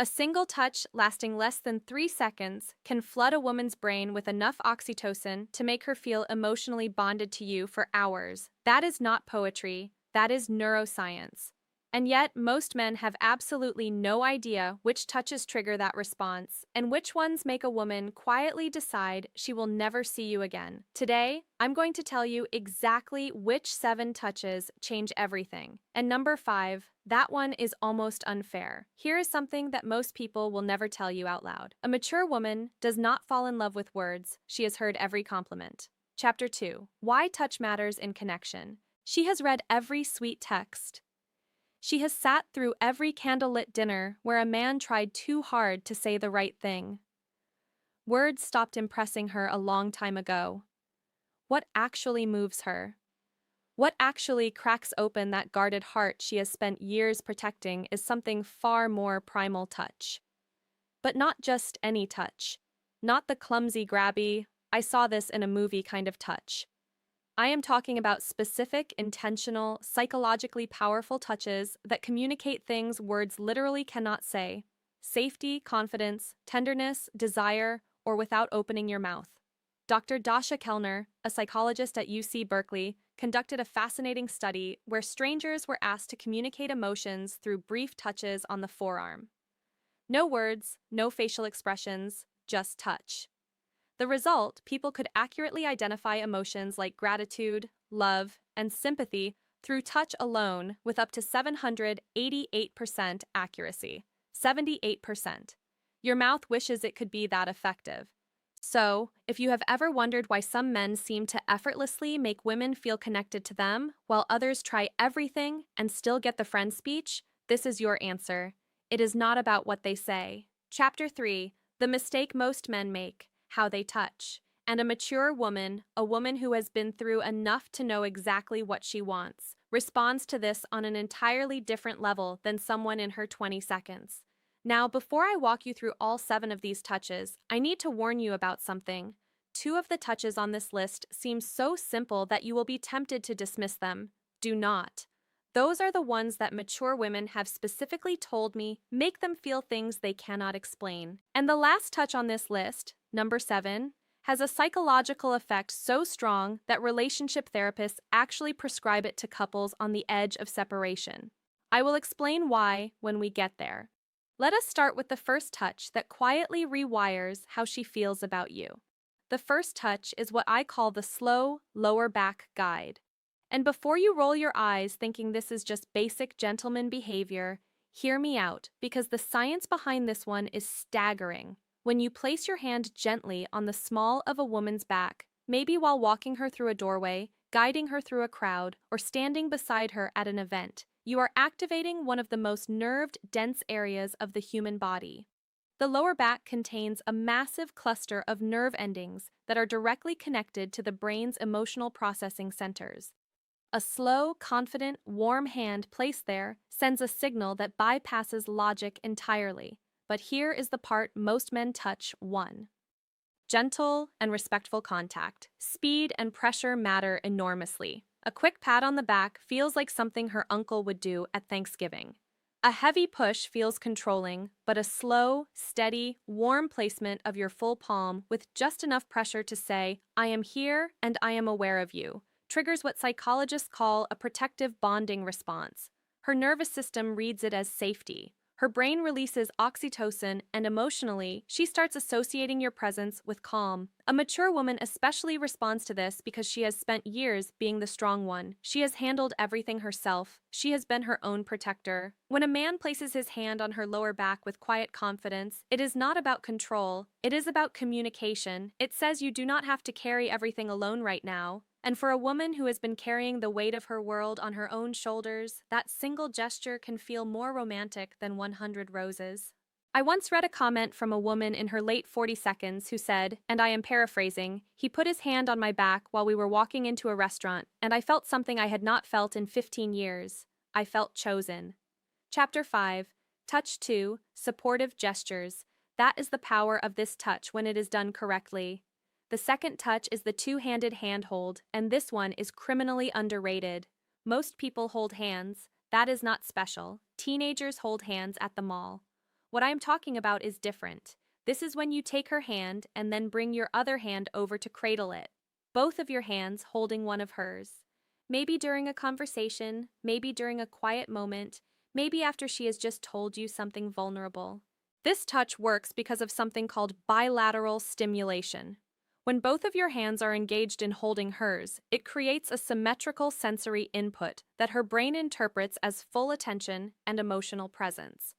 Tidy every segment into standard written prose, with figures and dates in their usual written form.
A single touch lasting less than 3 seconds can flood a woman's brain with enough oxytocin to make her feel emotionally bonded to you for hours. That is not poetry, that is neuroscience. And yet, most men have absolutely no idea which touches trigger that response and which ones make a woman quietly decide she will never see you again. Today, I'm going to tell you exactly which 7 touches change everything. And number 5, that one is almost unfair. Here is something that most people will never tell you out loud. A mature woman does not fall in love with words, she has heard every compliment. Chapter 2. Why Touch Matters in Connection. She has read every sweet text. She has sat through every candlelit dinner where a man tried too hard to say the right thing. Words stopped impressing her a long time ago. What actually moves her? What actually cracks open that guarded heart she has spent years protecting is something far more primal touch. But not just any touch. Not the clumsy grabby, I saw this in a movie kind of touch. I am talking about specific, intentional, psychologically powerful touches that communicate things words literally cannot say. Safety, confidence, tenderness, desire, or without opening your mouth. Dr. Dasha Kellner, a psychologist at UC Berkeley, conducted a fascinating study where strangers were asked to communicate emotions through brief touches on the forearm. No words, no facial expressions, just touch. The result, people could accurately identify emotions like gratitude, love, and sympathy through touch alone with up to 788% accuracy. 78%. Your mouth wishes it could be that effective. So, if you have ever wondered why some men seem to effortlessly make women feel connected to them, while others try everything and still get the friend speech, this is your answer. It is not about what they say. Chapter 3. The mistake most men make. How they touch. And a mature woman, a woman who has been through enough to know exactly what she wants, responds to this on an entirely different level than someone in her 20 seconds. Now, before I walk you through all 7 of these touches, I need to warn you about something. 2 of the touches on this list seem so simple that you will be tempted to dismiss them. Do not. Those are the ones that mature women have specifically told me make them feel things they cannot explain. And the last touch on this list, number 7, has a psychological effect so strong that relationship therapists actually prescribe it to couples on the edge of separation. I will explain why when we get there. Let us start with the first touch that quietly rewires how she feels about you. The first touch is what I call the slow, lower back guide. And before you roll your eyes thinking this is just basic gentleman behavior, hear me out, because the science behind this one is staggering. When you place your hand gently on the small of a woman's back, maybe while walking her through a doorway, guiding her through a crowd, or standing beside her at an event, you are activating one of the most nerved, dense areas of the human body. The lower back contains a massive cluster of nerve endings that are directly connected to the brain's emotional processing centers. A slow, confident, warm hand placed there sends a signal that bypasses logic entirely. But here is the part most men touch. 1. Gentle and respectful contact. Speed and pressure matter enormously. A quick pat on the back feels like something her uncle would do at Thanksgiving. A heavy push feels controlling, but a slow, steady, warm placement of your full palm with just enough pressure to say, I am here and I am aware of you, triggers what psychologists call a protective bonding response. Her nervous system reads it as safety. Her brain releases oxytocin, and emotionally, she starts associating your presence with calm. A mature woman especially responds to this because she has spent years being the strong one. She has handled everything herself. She has been her own protector. When a man places his hand on her lower back with quiet confidence, it is not about control. It is about communication. It says you do not have to carry everything alone right now. And for a woman who has been carrying the weight of her world on her own shoulders, that single gesture can feel more romantic than 100 roses. I once read a comment from a woman in her late 40 seconds who said, and I am paraphrasing, he put his hand on my back while we were walking into a restaurant, and I felt something I had not felt in 15 years. I felt chosen. Chapter 5. Touch 2. Supportive gestures. That is the power of this touch when it is done correctly. The second touch is the two-handed handhold, and this one is criminally underrated. Most people hold hands. That is not special. Teenagers hold hands at the mall. What I am talking about is different. This is when you take her hand and then bring your other hand over to cradle it, both of your hands holding one of hers. Maybe during a conversation, maybe during a quiet moment, maybe after she has just told you something vulnerable. This touch works because of something called bilateral stimulation. When both of your hands are engaged in holding hers, it creates a symmetrical sensory input that her brain interprets as full attention and emotional presence.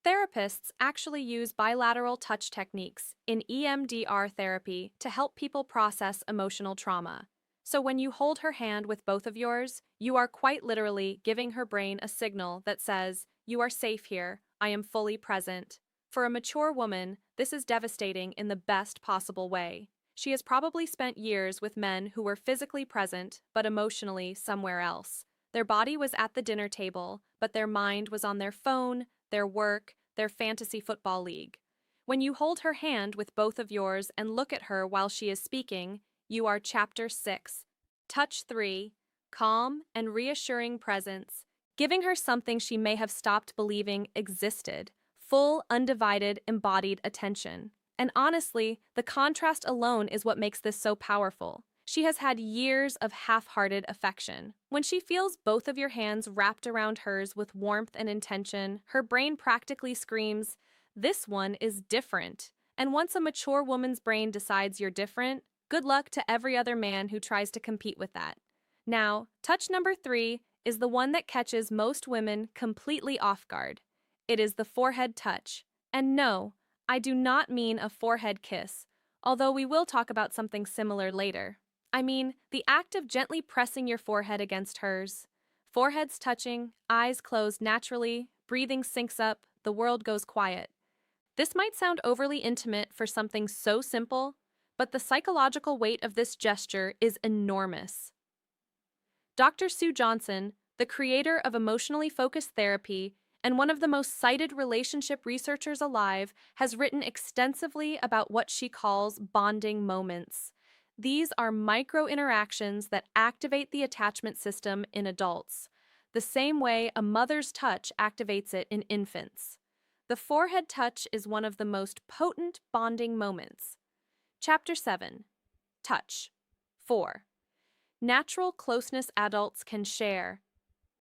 Therapists actually use bilateral touch techniques in EMDR therapy to help people process emotional trauma. So when you hold her hand with both of yours, you are quite literally giving her brain a signal that says, "You are safe here, I am fully present." For a mature woman, this is devastating in the best possible way. She has probably spent years with men who were physically present, but emotionally somewhere else. Their body was at the dinner table, but their mind was on their phone, their work, their fantasy football league. When you hold her hand with both of yours and look at her while she is speaking, you are Chapter 6. Touch 3. Calm and reassuring presence, giving her something she may have stopped believing existed. Full, undivided, embodied attention. And honestly, the contrast alone is what makes this so powerful. She has had years of half-hearted affection. When she feels both of your hands wrapped around hers with warmth and intention, her brain practically screams, "This one is different." And once a mature woman's brain decides you're different, good luck to every other man who tries to compete with that. Now, touch number 3 is the one that catches most women completely off guard. It is the forehead touch. And no, I do not mean a forehead kiss, although we will talk about something similar later. I mean the act of gently pressing your forehead against hers. Foreheads touching, eyes closed naturally, breathing syncs up, the world goes quiet. This might sound overly intimate for something so simple, but the psychological weight of this gesture is enormous. Dr. Sue Johnson, the creator of emotionally focused therapy and one of the most cited relationship researchers alive, has written extensively about what she calls bonding moments. These are micro-interactions that activate the attachment system in adults, the same way a mother's touch activates it in infants. The forehead touch is one of the most potent bonding moments. Chapter 7. Touch. 4. Natural closeness adults can share.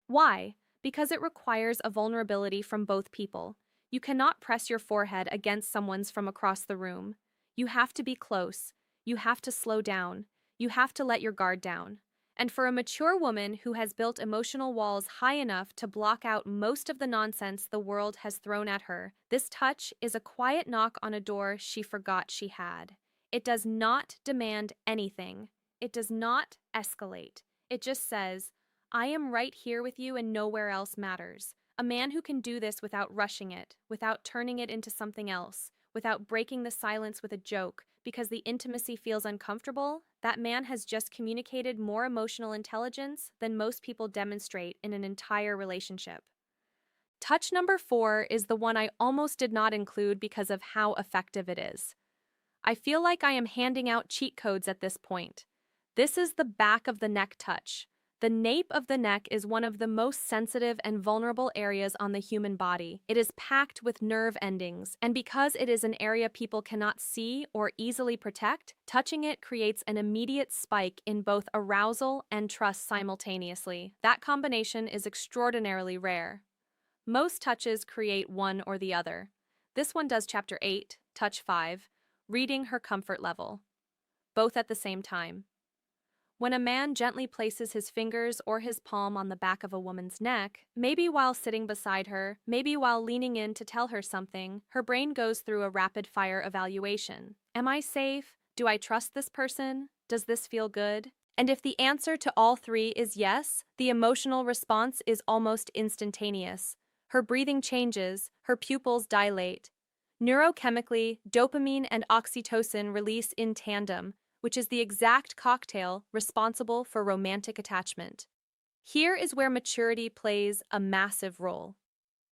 Why? Because it requires a vulnerability from both people. You cannot press your forehead against someone's from across the room. You have to be close. You have to slow down. You have to let your guard down. And for a mature woman who has built emotional walls high enough to block out most of the nonsense the world has thrown at her, this touch is a quiet knock on a door she forgot she had. It does not demand anything. It does not escalate. It just says, "I am right here with you and nowhere else matters." A man who can do this without rushing it, without turning it into something else, without breaking the silence with a joke because the intimacy feels uncomfortable, that man has just communicated more emotional intelligence than most people demonstrate in an entire relationship. Touch number 4 is the one I almost did not include because of how effective it is. I feel like I am handing out cheat codes at this point. This is the back of the neck touch. The nape of the neck is one of the most sensitive and vulnerable areas on the human body. It is packed with nerve endings, and because it is an area people cannot see or easily protect, touching it creates an immediate spike in both arousal and trust simultaneously. That combination is extraordinarily rare. Most touches create one or the other. This one does Chapter 8, Touch 5, reading her comfort level, both at the same time. When a man gently places his fingers or his palm on the back of a woman's neck, maybe while sitting beside her, maybe while leaning in to tell her something, her brain goes through a rapid-fire evaluation. Am I safe? Do I trust this person? Does this feel good? And if the answer to all three is yes, the emotional response is almost instantaneous. Her breathing changes, her pupils dilate. Neurochemically, dopamine and oxytocin release in tandem, which is the exact cocktail responsible for romantic attachment. Here is where maturity plays a massive role.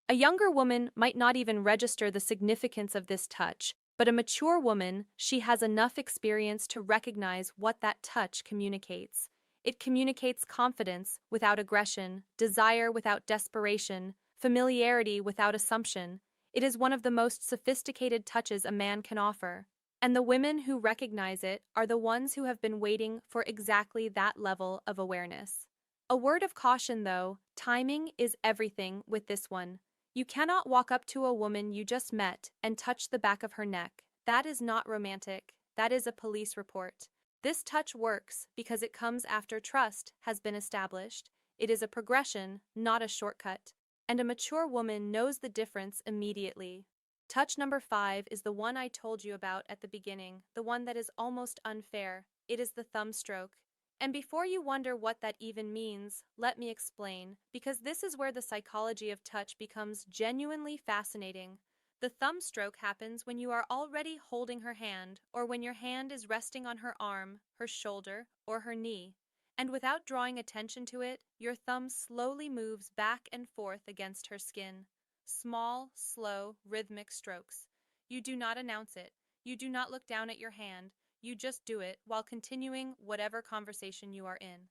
A younger woman might not even register the significance of this touch, but a mature woman, she has enough experience to recognize what that touch communicates. It communicates confidence without aggression, desire without desperation, familiarity without assumption. It is one of the most sophisticated touches a man can offer, and the women who recognize it are the ones who have been waiting for exactly that level of awareness. A word of caution though, timing is everything with this one. You cannot walk up to a woman you just met and touch the back of her neck. That is not romantic. That is a police report. This touch works because it comes after trust has been established. It is a progression, not a shortcut. And a mature woman knows the difference immediately. Touch number 5 is the one I told you about at the beginning, the one that is almost unfair. It is the thumb stroke. And before you wonder what that even means, let me explain, because this is where the psychology of touch becomes genuinely fascinating. The thumb stroke happens when you are already holding her hand, or when your hand is resting on her arm, her shoulder, or her knee. And without drawing attention to it, your thumb slowly moves back and forth against her skin. Small, slow, rhythmic strokes. You do not announce it. You do not look down at your hand. You just do it while continuing whatever conversation you are in.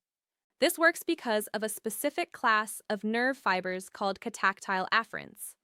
This works because of a specific class of nerve fibers called catactile afferents.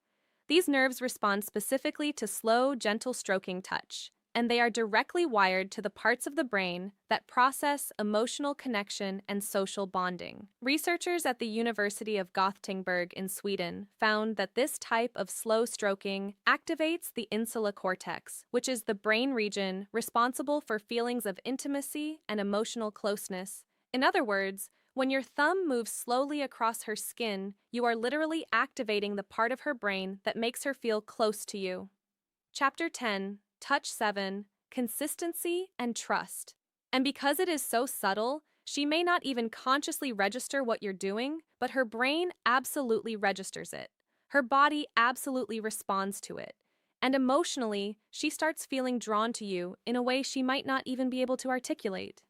These nerves respond specifically to slow, gentle stroking touch, and they are directly wired to the parts of the brain that process emotional connection and social bonding. Researchers at the University of Gothenburg in Sweden found that this type of slow stroking activates the insula cortex, which is the brain region responsible for feelings of intimacy and emotional closeness. In other words, when your thumb moves slowly across her skin, you are literally activating the part of her brain that makes her feel close to you. Chapter 10, Touch 7, Consistency and Trust. And because it is so subtle, she may not even consciously register what you're doing, but her brain absolutely registers it. Her body absolutely responds to it. And emotionally, she starts feeling drawn to you in a way she might not even be able to articulate.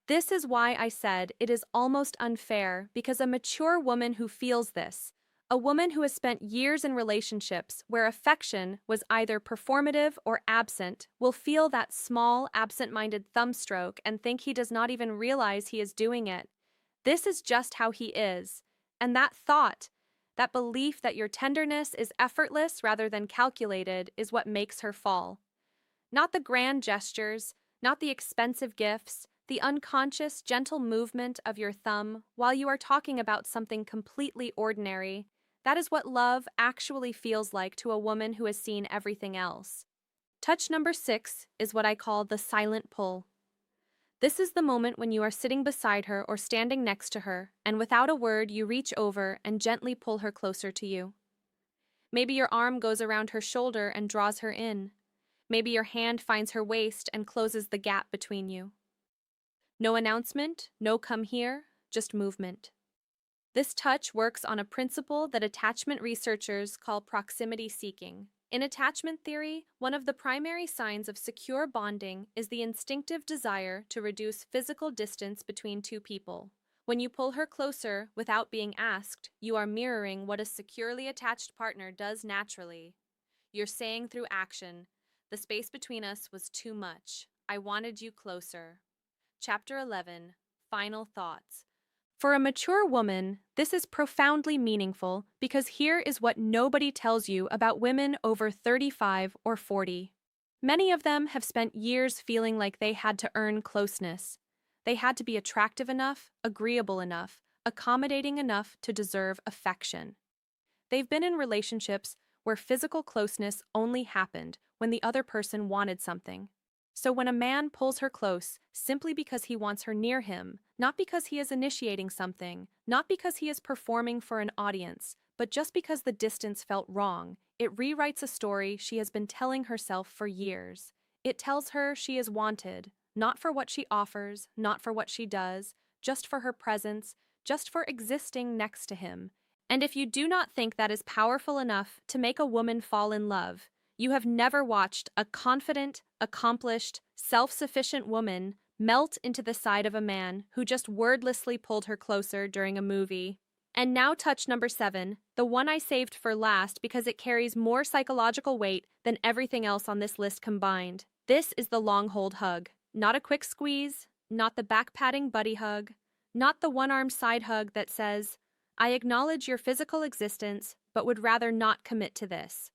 This is why I said it is almost unfair, because a mature woman who feels this, a woman who has spent years in relationships where affection was either performative or absent, will feel that small, absent-minded thumb stroke and think he does not even realize he is doing it. This is just how he is. And that thought, that belief that your tenderness is effortless rather than calculated, is what makes her fall. Not the grand gestures, not the expensive gifts, the unconscious, gentle movement of your thumb while you are talking about something completely ordinary. That is what love actually feels like to a woman who has seen everything else. Touch number 6 is what I call the silent pull. This is the moment when you are sitting beside her or standing next to her, and without a word you reach over and gently pull her closer to you. Maybe your arm goes around her shoulder and draws her in. Maybe your hand finds her waist and closes the gap between you. No announcement, no come here, just movement. This touch works on a principle that attachment researchers call proximity seeking. In attachment theory, one of the primary signs of secure bonding is the instinctive desire to reduce physical distance between two people. When you pull her closer without being asked, you are mirroring what a securely attached partner does naturally. You're saying through action, "The space between us was too much. I wanted you closer." Chapter 11, Final Thoughts. For a mature woman, this is profoundly meaningful because here is what nobody tells you about women over 35 or 40. Many of them have spent years feeling like they had to earn closeness. They had to be attractive enough, agreeable enough, accommodating enough to deserve affection. They've been in relationships where physical closeness only happened when the other person wanted something. So when a man pulls her close simply because he wants her near him, not because he is initiating something, not because he is performing for an audience, but just because the distance felt wrong, it rewrites a story she has been telling herself for years. It tells her she is wanted, not for what she offers, not for what she does, just for her presence, just for existing next to him. And if you do not think that is powerful enough to make a woman fall in love, you have never watched a confident, accomplished, self-sufficient woman melt into the side of a man who just wordlessly pulled her closer during a movie. And now touch number 7, the one I saved for last because it carries more psychological weight than everything else on this list combined. This is the long hold hug. Not a quick squeeze, not the back-patting buddy hug, not the one-arm side hug that says, "I acknowledge your physical existence, but would rather not commit to this."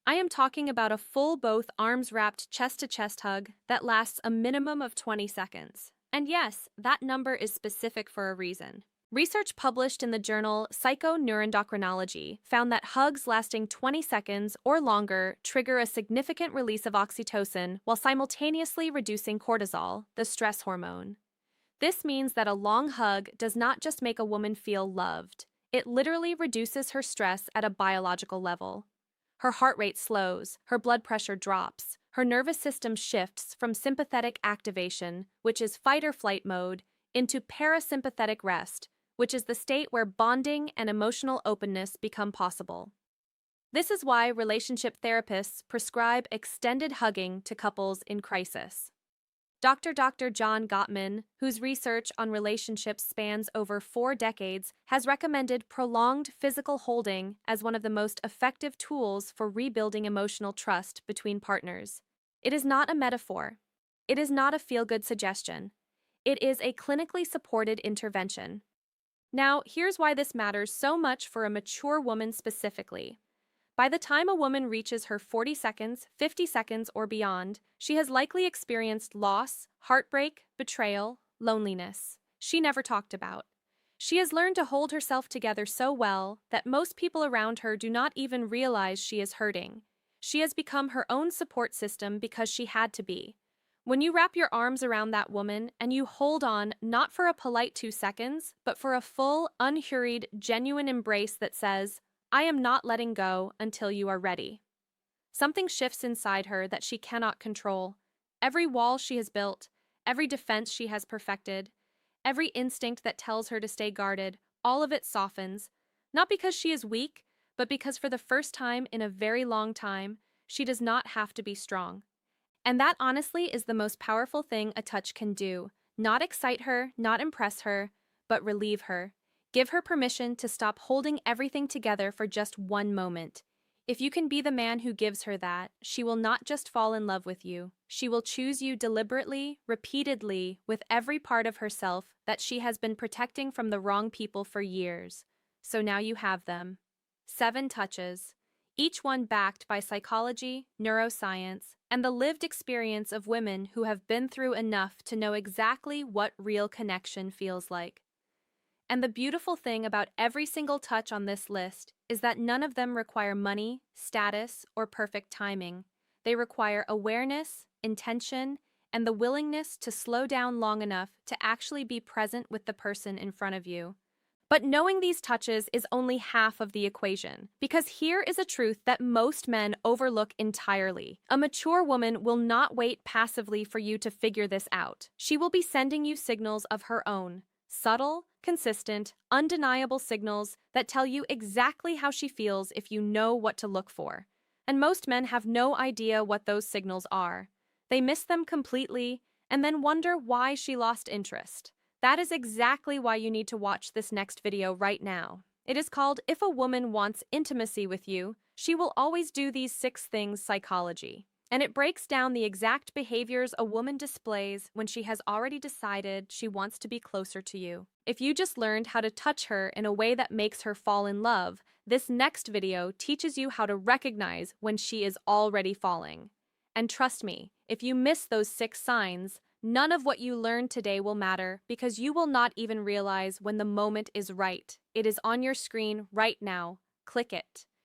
I am talking about a full both arms wrapped chest to chest hug that lasts a minimum of 20 seconds. And yes, that number is specific for a reason. Research published in the journal Psychoneuroendocrinology found that hugs lasting 20 seconds or longer trigger a significant release of oxytocin while simultaneously reducing cortisol, the stress hormone. This means that a long hug does not just make a woman feel loved, it literally reduces her stress at a biological level. Her heart rate slows, her blood pressure drops, her nervous system shifts from sympathetic activation, which is fight or flight mode, into parasympathetic rest, which is the state where bonding and emotional openness become possible. This is why relationship therapists prescribe extended hugging to couples in crisis. Dr. John Gottman, whose research on relationships spans over 4 decades, has recommended prolonged physical holding as one of the most effective tools for rebuilding emotional trust between partners. It is not a metaphor. It is not a feel-good suggestion. It is a clinically supported intervention. Now, here's why this matters so much for a mature woman specifically. By the time a woman reaches her 40 seconds, 50 seconds, or beyond, she has likely experienced loss, heartbreak, betrayal, loneliness she never talked about. She has learned to hold herself together so well that most people around her do not even realize she is hurting. She has become her own support system because she had to be. When you wrap your arms around that woman and you hold on not for a polite 2 seconds, but for a full, unhurried, genuine embrace that says, "I am not letting go until you are ready." Something shifts inside her that she cannot control. Every wall she has built, every defense she has perfected, every instinct that tells her to stay guarded, all of it softens, not because she is weak, but because for the first time in a very long time, she does not have to be strong. And that honestly is the most powerful thing a touch can do. Not excite her, not impress her, but relieve her. Give her permission to stop holding everything together for just one moment. If you can be the man who gives her that, she will not just fall in love with you. She will choose you deliberately, repeatedly, with every part of herself that she has been protecting from the wrong people for years. So now you have them. 7 touches, each one backed by psychology, neuroscience, and the lived experience of women who have been through enough to know exactly what real connection feels like. And the beautiful thing about every single touch on this list is that none of them require money, status, or perfect timing. They require awareness, intention, and the willingness to slow down long enough to actually be present with the person in front of you. But knowing these touches is only half of the equation, because here is a truth that most men overlook entirely. A mature woman will not wait passively for you to figure this out. She will be sending you signals of her own. Subtle, consistent, undeniable signals that tell you exactly how she feels if you know what to look for. And most men have no idea what those signals are. They miss them completely and then wonder why she lost interest. That is exactly why you need to watch this next video right now. It is called If a Woman Wants Intimacy with You, She Will Always Do These 6 Things Psychology. And it breaks down the exact behaviors a woman displays when she has already decided she wants to be closer to you. If you just learned how to touch her in a way that makes her fall in love, this next video teaches you how to recognize when she is already falling. And trust me, if you miss those 6 signs, none of what you learned today will matter because you will not even realize when the moment is right. It is on your screen right now. Click it.